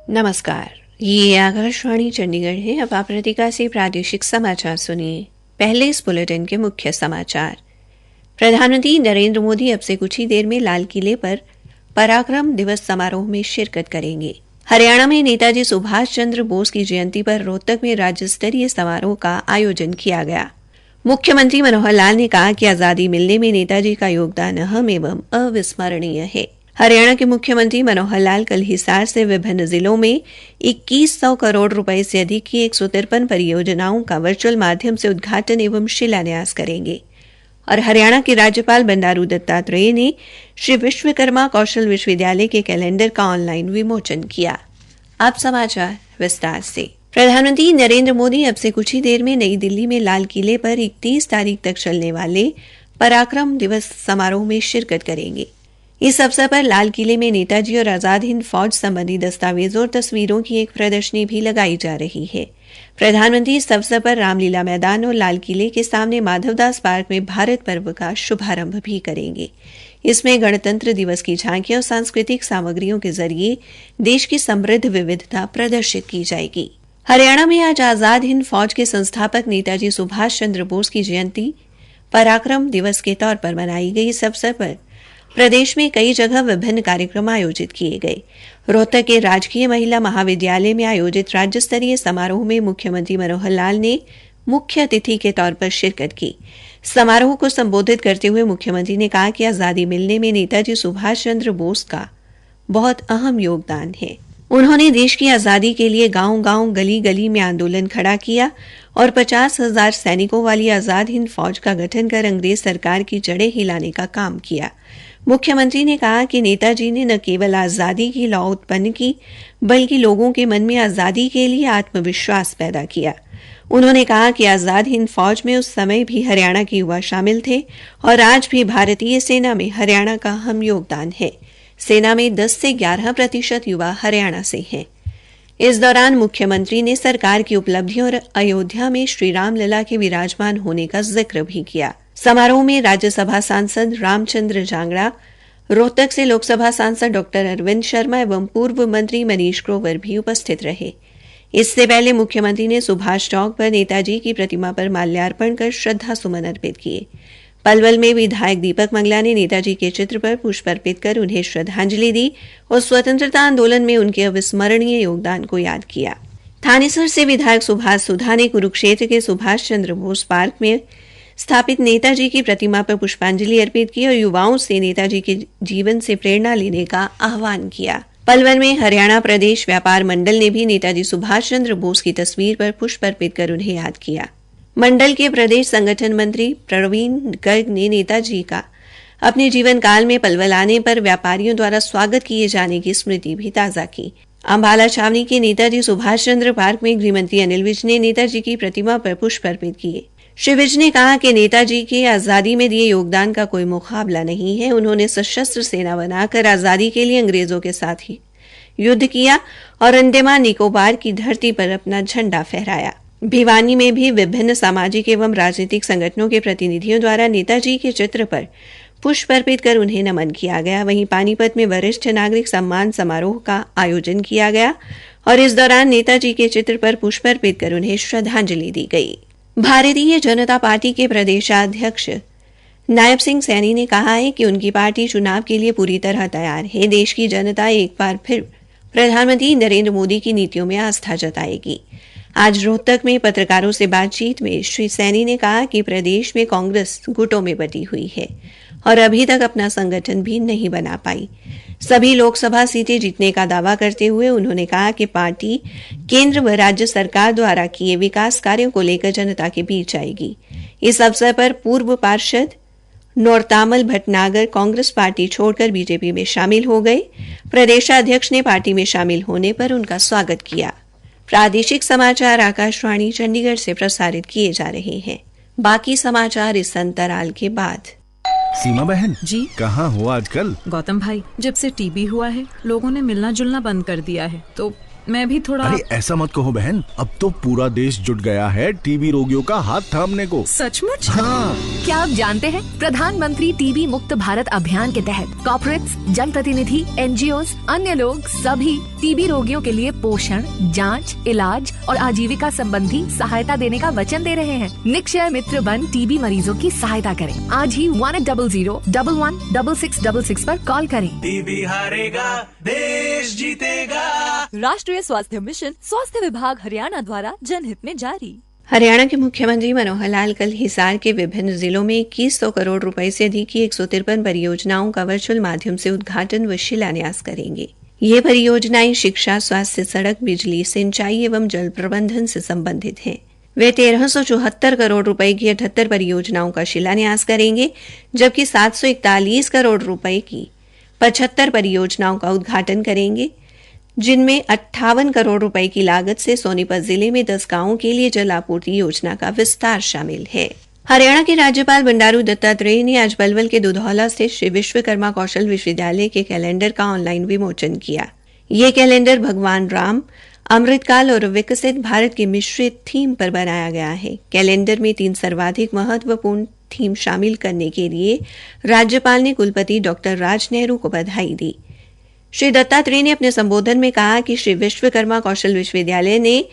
नमस्कार, ये आकाशवाणी चंडीगढ़ है। अब आप रतिका से प्रादेशिक समाचार सुनिए। पहले इस बुलेटिन के मुख्य समाचार। प्रधानमंत्री नरेंद्र मोदी अब से कुछ ही देर में लाल किले पर पराक्रम दिवस समारोह में शिरकत करेंगे। हरियाणा में नेताजी सुभाष चंद्र बोस की जयंती पर रोहतक में राज्य स्तरीय समारोह का आयोजन किया गया। मुख्यमंत्री मनोहर लाल ने कहा कि आजादी मिलने में नेताजी का योगदान अहम एवं अविस्मरणीय है। हरियाणा के मुख्यमंत्री मनोहर लाल कल हिसार से विभिन्न जिलों में 2100 करोड़ रुपए से अधिक की 153 परियोजनाओं का वर्चुअल माध्यम से उद्घाटन एवं शिलान्यास करेंगे। और हरियाणा के राज्यपाल बंडारू दत्तात्रेय ने श्री विश्वकर्मा कौशल विश्वविद्यालय के कैलेंडर का ऑनलाइन विमोचन किया। अब समाचार विस्तार से। प्रधानमंत्री नरेंद्र मोदी अब से कुछ ही देर में नई दिल्ली में लाल किले पर 31 तारीख तक चलने वाले पराक्रम दिवस समारोह में शिरकत करेंगे। इस अवसर पर लाल किले में नेताजी और आजाद हिंद फौज संबंधी दस्तावेजों और तस्वीरों की एक प्रदर्शनी भी लगाई जा रही है। प्रधानमंत्री इस अवसर पर रामलीला मैदान और लाल किले के सामने माधवदास पार्क में भारत पर्व का शुभारंभ भी करेंगे। इसमें गणतंत्र दिवस की झांकियां और सांस्कृतिक सामग्रियों के जरिए देश की समृद्ध विविधता प्रदर्शित की जाएगी। हरियाणा में आज आजाद हिंद फौज के संस्थापक नेताजी सुभाष चंद्र बोस की जयंती पराक्रम दिवस के तौर पर मनाई गई। इस अवसर पर प्रदेश में कई जगह विभिन्न कार्यक्रम आयोजित किए गए। रोहतक के राजकीय महिला महाविद्यालय में आयोजित राज्य स्तरीय समारोह में मुख्यमंत्री मनोहर लाल ने मुख्य अतिथि के तौर पर शिरकत की। समारोह को संबोधित करते हुए मुख्यमंत्री ने कहा कि आजादी मिलने में नेताजी सुभाष चंद्र बोस का बहुत अहम योगदान है। उन्होंने देश की आजादी के लिए गांव-गांव, गली-गली में आंदोलन खड़ा किया और 50,000 सैनिकों वाली आजाद हिंद फौज का गठन कर अंग्रेज सरकार की जड़ें हिलाने का काम किया। मुख्यमंत्री ने कहा कि नेताजी ने न केवल आजादी की लौ उत्पन्न की, बल्कि लोगों के मन में आजादी के लिए आत्मविश्वास पैदा किया। उन्होंने कहा कि आजाद हिंद फौज में उस समय भी हरियाणा के युवा शामिल थे और आज भी भारतीय सेना में हरियाणा का अहम योगदान है। सेना में 10 से 11% युवा हरियाणा से हैं। इस दौरान मुख्यमंत्री ने सरकार की उपलब्धियों और अयोध्या में श्री राम लला के विराजमान होने का जिक्र भी किया। समारोह में राज्यसभा सांसद रामचंद्र जांगड़ा, रोहतक से लोकसभा सांसद डॉक्टर अरविंद शर्मा एवं पूर्व मंत्री मनीष ग्रोवर भी उपस्थित रहे। इससे पहले मुख्यमंत्री ने सुभाष चौक पर नेताजी की प्रतिमा पर माल्यार्पण कर श्रद्धा सुमन अर्पित किए। पलवल में विधायक दीपक मंगला ने नेताजी के चित्र पर पुष्प अर्पित कर उन्हें श्रद्धांजलि दी और स्वतंत्रता आंदोलन में उनके अविस्मरणीय योगदान को याद किया। थानेसर से विधायक सुभाष सुधा ने कुरुक्षेत्र के सुभाष चंद्र बोस पार्क में स्थापित नेताजी की प्रतिमा पर पुष्पांजलि अर्पित की और युवाओं से नेताजी के जीवन से प्रेरणा लेने का आह्वान किया। पलवल में हरियाणा प्रदेश व्यापार मंडल ने भी नेताजी सुभाष चंद्र बोस की तस्वीर पर पुष्प अर्पित कर उन्हें याद किया। मंडल के प्रदेश संगठन मंत्री प्रवीण गर्ग ने नेताजी का अपने जीवन काल में पलवल आने पर व्यापारियों द्वारा स्वागत किए जाने की स्मृति भी ताजा की। अंबाला छावनी के नेताजी सुभाष चंद्र पार्क में गृहमंत्री अनिल विज ने नेताजी की प्रतिमा पर पुष्प अर्पित किए। श्री विज ने कहा कि नेताजी के आजादी में दिए योगदान का कोई मुकाबला नहीं है। उन्होंने सशस्त्र सेना बनाकर आजादी के लिए अंग्रेजों के साथ ही युद्ध किया और अंडमान निकोबार की धरती पर अपना झंडा फहराया। भिवानी में भी विभिन्न सामाजिक एवं राजनीतिक संगठनों के प्रतिनिधियों द्वारा नेताजी के चित्र पर पुष्प अर्पित कर उन्हें नमन किया गया। वहीं पानीपत में वरिष्ठ नागरिक सम्मान समारोह का आयोजन किया गया और इस दौरान नेताजी के चित्र पर पुष्प अर्पित कर उन्हें श्रद्धांजलि दी गई। भारतीय जनता पार्टी के प्रदेशाध्यक्ष नायब सिंह सैनी ने कहा है कि उनकी पार्टी चुनाव के लिए पूरी तरह तैयार है। देश की जनता एक बार फिर प्रधानमंत्री नरेंद्र मोदी की नीतियों में आस्था जताएगी। आज रोहतक में पत्रकारों से बातचीत में श्री सैनी ने कहा कि प्रदेश में कांग्रेस गुटों में बटी हुई है और अभी तक अपना संगठन भी नहीं बना पाई। सभी लोकसभा सीटें जीतने का दावा करते हुए उन्होंने कहा कि पार्टी केंद्र व राज्य सरकार द्वारा किए विकास कार्यों को लेकर जनता के बीच आएगी। इस अवसर पर पूर्व पार्षद नौरतामल भटनागर कांग्रेस पार्टी छोड़कर बीजेपी में शामिल हो गए। प्रदेशाध्यक्ष ने पार्टी में शामिल होने पर उनका स्वागत किया। प्रादेशिक समाचार आकाशवाणी चंडीगढ़ से प्रसारित किए जा रहे हैं। बाकी समाचार इस अंतराल के बाद। सीमा बहन जी, कहाँ हो आजकल? गौतम भाई, जब से टीबी हुआ है लोगों ने मिलना जुलना बंद कर दिया है, तो मैं भी थोड़ा। अरे ऐसा मत कहो बहन, अब तो पूरा देश जुट गया है टीबी रोगियों का हाथ थामने को। सचमुच? हाँ, क्या आप जानते हैं प्रधानमंत्री टीबी मुक्त भारत अभियान के तहत कॉर्पोरेट्स, जनप्रतिनिधि, एनजीओज, अन्य लोग सभी टीबी रोगियों के लिए पोषण, जांच, इलाज और आजीविका संबंधी सहायता देने का वचन दे रहे हैं। निक्षय मित्र बन टीबी मरीजों की सहायता करें। आज ही 1800-11-6666 पर कॉल करें। टीबी हारेगा, देश जीतेगा। राष्ट्रीय स्वास्थ्य मिशन, स्वास्थ्य विभाग हरियाणा द्वारा जनहित में जारी। हरियाणा के मुख्यमंत्री मनोहर लाल कल हिसार के विभिन्न जिलों में 2100 करोड़ रुपए से अधिक की 153 परियोजनाओं का वर्चुअल माध्यम से उद्घाटन व शिलान्यास करेंगे। ये परियोजनाएं शिक्षा, स्वास्थ्य, सड़क, बिजली, सिंचाई एवं जल प्रबंधन से संबंधित हैं। वे 1374 करोड़ रुपए की 78 परियोजनाओं का शिलान्यास करेंगे, जबकि 741 करोड़ रुपए की 75 परियोजनाओं का उद्घाटन करेंगे, जिनमें 58 करोड़ रुपए की लागत से सोनीपत जिले में 10 गांवों के लिए जल आपूर्ति योजना का विस्तार शामिल है। हरियाणा के राज्यपाल बंडारू दत्तात्रेय ने आज पलवल के दुधौला स्थित श्री विश्वकर्मा कौशल विश्वविद्यालय के कैलेंडर का ऑनलाइन विमोचन किया। ये कैलेंडर भगवान राम, अमृतकाल और विकसित भारत के मिश्रित थीम पर बनाया गया है। कैलेंडर में 3 सर्वाधिक महत्वपूर्ण थीम शामिल करने के लिए राज्यपाल ने कुलपति डॉक्टर राज नेहरू को बधाई दी। श्री दत्तात्रेय ने अपने संबोधन में कहा कि श्री विश्वकर्मा कौशल विश्वविद्यालय ने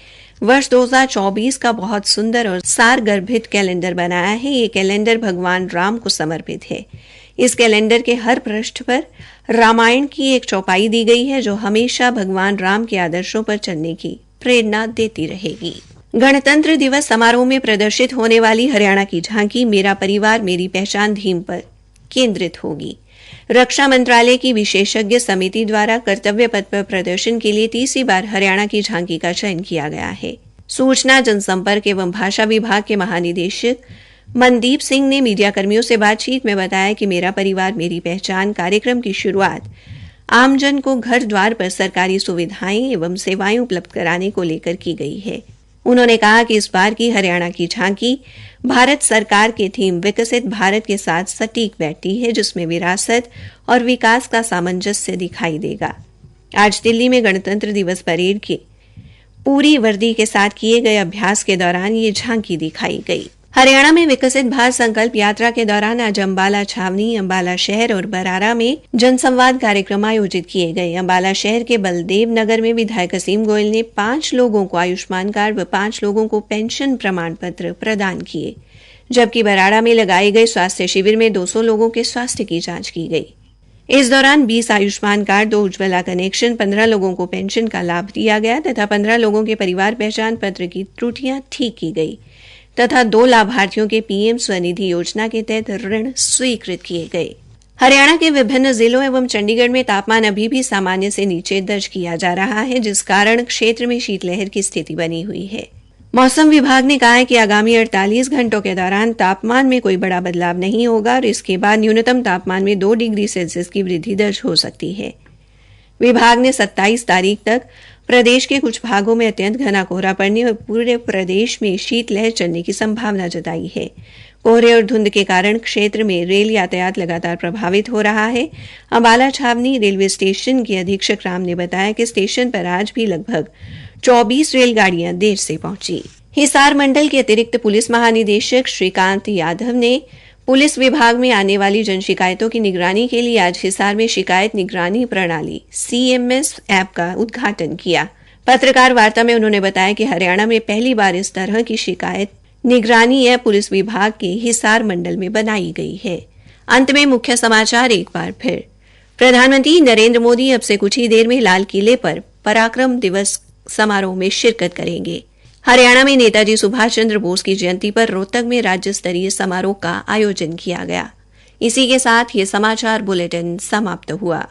वर्ष 2024 का बहुत सुंदर और सारगर्भित कैलेंडर बनाया है। ये कैलेंडर भगवान राम को समर्पित है। इस कैलेंडर के हर पृष्ठ पर रामायण की एक चौपाई दी गई है, जो हमेशा भगवान राम के आदर्शों पर चलने की प्रेरणा देती रहेगी। गणतंत्र दिवस समारोह में प्रदर्शित होने वाली हरियाणा की झांकी मेरा परिवार मेरी पहचान थीम पर केंद्रित होगी। रक्षा मंत्रालय की विशेषज्ञ समिति द्वारा कर्तव्य पथ पर प्रदर्शन के लिए तीसरी बार हरियाणा की झांकी का चयन किया गया है। सूचना, जनसंपर्क एवं भाषा विभाग के महानिदेशक मनदीप सिंह ने मीडिया कर्मियों से बातचीत में बताया कि मेरा परिवार मेरी पहचान कार्यक्रम की शुरुआत आमजन को घर द्वार पर सरकारी सुविधाएं एवं सेवाएं उपलब्ध कराने को लेकर की गई है। उन्होंने कहा कि इस बार की हरियाणा की झांकी भारत सरकार के थीम विकसित भारत के साथ सटीक बैठती है, जिसमें विरासत और विकास का सामंजस्य दिखाई देगा। आज दिल्ली में गणतंत्र दिवस परेड के पूरी वर्दी के साथ किए गए अभ्यास के दौरान ये झांकी दिखाई गई। हरियाणा में विकसित भारत संकल्प यात्रा के दौरान आज अंबाला छावनी, अंबाला शहर और बरारा में जनसंवाद कार्यक्रम आयोजित किए गए। अंबाला शहर के बलदेव नगर में विधायक असीम गोयल ने 5 लोगों को आयुष्मान कार्ड व 5 लोगों को पेंशन प्रमाण पत्र प्रदान किए, जबकि बराड़ा में लगाए गए स्वास्थ्य शिविर में 200 लोगों के स्वास्थ्य की जांच की गई। इस दौरान 20 आयुष्मान कार्ड, 2 उज्ज्वला कनेक्शन, 15 लोगों को पेंशन का लाभ दिया गया तथा 15 लोगों के परिवार पहचान पत्र की त्रुटियां ठीक की गई तथा 2 लाभार्थियों के पीएम स्वनिधि योजना के तहत ऋण स्वीकृत किए गए। हरियाणा के विभिन्न जिलों एवं चंडीगढ़ में तापमान अभी भी सामान्य से नीचे दर्ज किया जा रहा है, जिस कारण क्षेत्र में शीतलहर की स्थिति बनी हुई है। मौसम विभाग ने कहा है कि आगामी 48 घंटों के दौरान तापमान में कोई बड़ा बदलाव नहीं होगा और इसके बाद न्यूनतम तापमान में 2 डिग्री सेल्सियस की वृद्धि दर्ज हो सकती है। विभाग ने 27 तारीख तक प्रदेश के कुछ भागों में अत्यंत घना कोहरा पड़ने और पूरे प्रदेश में शीतलहर चलने की संभावना जताई है। कोहरे और धुंध के कारण क्षेत्र में रेल यातायात लगातार प्रभावित हो रहा है। अंबाला छावनी रेलवे स्टेशन के अधीक्षक राम ने बताया कि स्टेशन पर आज भी लगभग 24 रेलगाड़ियां देर से पहुंची। हिसार मंडल के अतिरिक्त पुलिस महानिदेशक श्रीकांत यादव ने पुलिस विभाग में आने वाली जन शिकायतों की निगरानी के लिए आज हिसार में शिकायत निगरानी प्रणाली CMS ऐप का उद्घाटन किया। पत्रकार वार्ता में उन्होंने बताया कि हरियाणा में पहली बार इस तरह की शिकायत निगरानी ऐप पुलिस विभाग के हिसार मंडल में बनाई गई है। अंत में मुख्य समाचार एक बार फिर। प्रधानमंत्री नरेंद्र मोदी अब से कुछ ही देर में लाल किले पर पराक्रम दिवस समारोह में शिरकत करेंगे। हरियाणा में नेताजी सुभाष चंद्र बोस की जयंती पर रोहतक में राज्य स्तरीय समारोह का आयोजन किया गया। इसी के साथ ये समाचार बुलेटिन समाप्त हुआ।